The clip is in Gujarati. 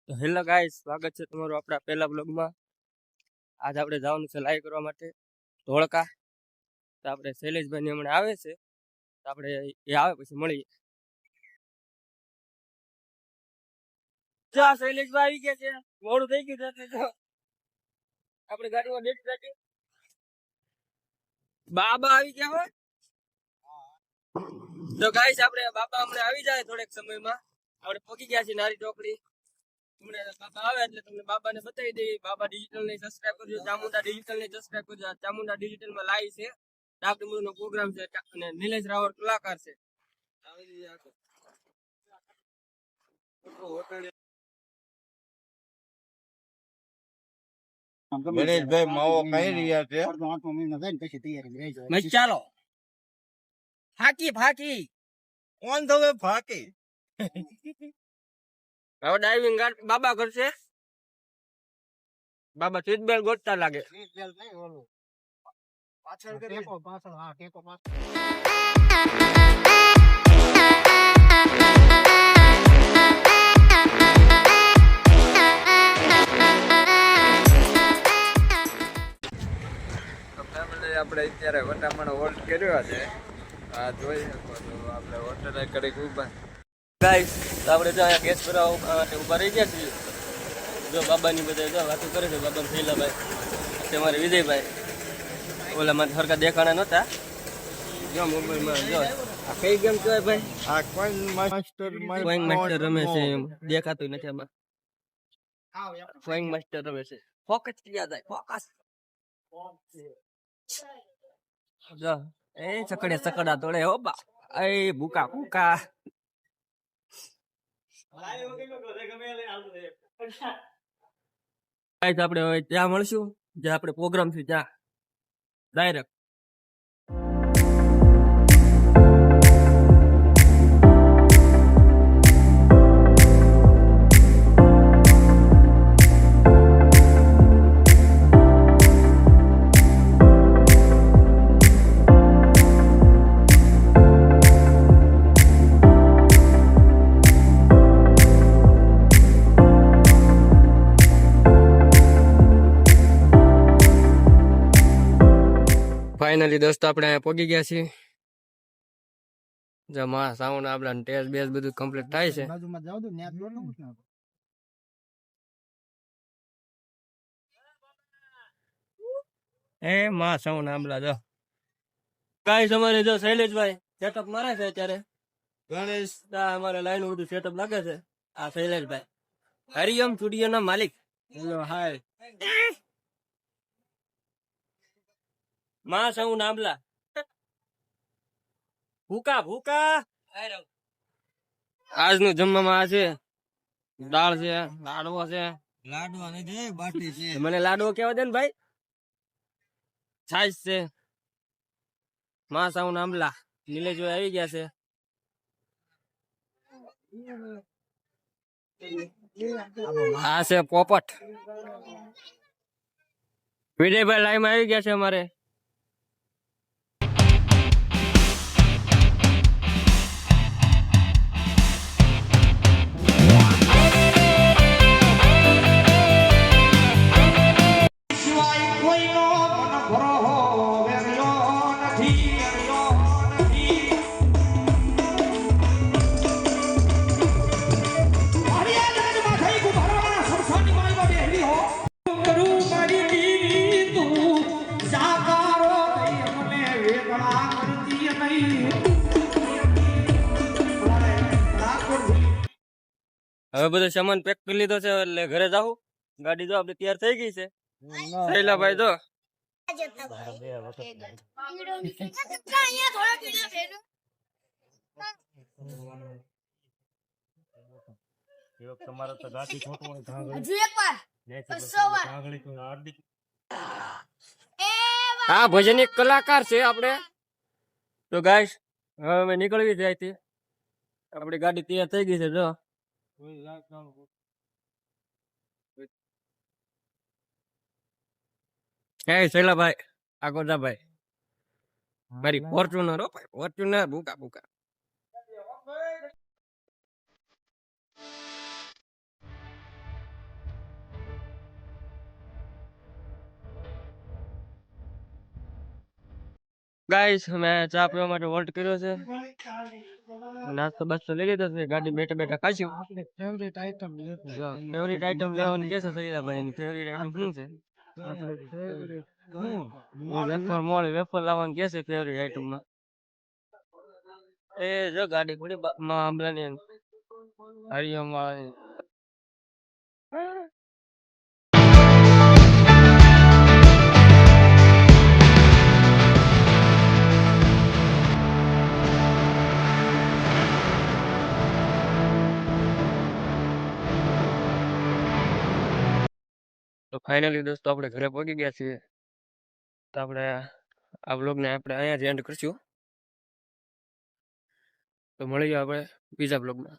તો હેલો ગાઈસ, સ્વાગત છે તમારું આપણા પહેલા બ્લોગમાં. આજ આપણે જવાનું છે લાઈવ કરવા માટે ધોળકા. તો આપણે શૈલેષભાઈ હમણાં આવે છે, તો આપણે એ આવે પછી મળીએ. શૈલેષભાઈ આવી ગયા છે, મોડું થઈ ગયું છે તો આપણે ગાડીમાં બેઠી રાખી. બાબા આવી ગયા હોય તો ગાઈસ આપણે બાબા હમણાં આવી જાય થોડેક સમયમાં. આપણે પહોંચી ગયા છીએ નારી ચોકડી. બાબા આવે એટલે તમને બાબાને બતાવી દઈએ. બાબા ડિજિટલ ને સબસ્ક્રાઇબ કરજો, ચામુંડા ડિજિટલ ને સબસ્ક્રાઇબ કરજો. ચામુંડા ડિજિટલ માં લાઈવ છે, ડાકડમૂળ નો પ્રોગ્રામ છે અને નિલેશ રાવળ કલાકાર છે. ગણેશભાઈ માવો ખાઈ રહ્યા છે. ચાલો ફાકી ફાકી કોણ તમે ફાકી? હવે ડાઇવિંગ બાબા કરશે. બાબા સીટ બેલ્ટ ગોતતા લાગે. આપણે અત્યારે વટામણ હોલ્ડ કર્યો છે. આ જોઈ શકો છો, આપણે હોટલ કડીક ઉભા. ગાઈસ આપણે જો અહીંયા ગેસ ભરાવા માટે ઉભા રહી ગયા છીએ. જો બાબાની બધા જો વાતો કરે છે. બાબા શૈલાભાઈ છે, મારે વિજયભાઈ. ઓલા માં સરખા દેખાણા નહોતા. જો મોબાઈલમાં જો આ કઈ ગેમ કહેવાય ભાઈ? આ કોઈન માસ્ટર રમે છે, એમ દેખાતું નથી આમાં. ફ્લાઇંગ માસ્ટર રમે છે. ફોકસ ક્યાં જાય? ફોકસ જો એ સકડા તોડે હો બા. એ ભૂકા ભૂકા આપણે હવે ત્યાં મળશું જ્યાં આપણે પ્રોગ્રામ છે ત્યાં ડાયરેક્ટ. ફાઇનલી દોસ્તો આપણે અહીંયા પહોંચી ગયા છીએ. જમા સાઉન્ડ આપણા ટેસ્ટ બેસ બધું કમ્પ્લીટ થાય છે. એ માં સાઉન્ડ આંબલા જો ગાઈસ અમારે જો શૈલેષભાઈ સેટઅપ મારે છે અત્યારે. ગણેશ અમારે લાઈન બધું સેટઅપ લાગે છે. આ શૈલેષભાઈ હરિયમ સ્ટુડિયો ના માલિક. હેલો હાય માં સાઉન્ડ આંબલા ભૂકા ભૂકા. આજનું જમવામાં આ છે દાળ છે, લાડવો છે. લાડવા નથી, બાટી છે. મને લાડવો કેવા દે ને ભાઈ. છાશ છે. માં સાઉન્ડ આંબલા નીલેશભાઈ આવી ગયા છે. આ છે પોપટ. વિજયભાઈ લાઈવ માં આવી ગયા છે અમારે. હવે બધો સામાન પેક કરી લીધો છે એટલે ઘરે જાઉં. ગાડી જો આપડે તૈયાર થઈ ગઈ છે. શૈલાભાઈ જો હા ભજન એક કલાકાર છે આપણે. તો ગાઈસ હવે અમે નીકળવી જાય હતી. આપડી ગાડી તૈયાર થઈ ગઈ છે. જો હે શૈલાભાઈ આગોદાભાઈ મારી ફોર્ચ્યુનર હો ભાઈ, ફોર્ચ્યુનર ભૂકા ભૂકા. ગાઈસ અમે ચા પીવા માટે વોલ્ટ કર્યો છે. નાસ્તો બાસ્તો લઈ લીધો છે. ગાડી બેઠા બેઠા ખાશું. ફેવરિટ આઈટમ લેવાની કે છે સૈલાભાઈ ની ફેવરિટ આઈટમ શું છે? વેફર મોડે વેફર લાવવાનું કે છે ફેવરિટ આઈટમ માં. એ જો ગાડી પડી માં આંબલાની હરિયમ વાળાની. તો ફાઇનલી દોસ્તો આપણે ઘરે પહોંચી ગયા છીએ. તો આપણે આ બ્લોગને આપણે અહીંયા જ એન્ડ કરશું. તો મળીએ આપણે બીજા બ્લોગમાં.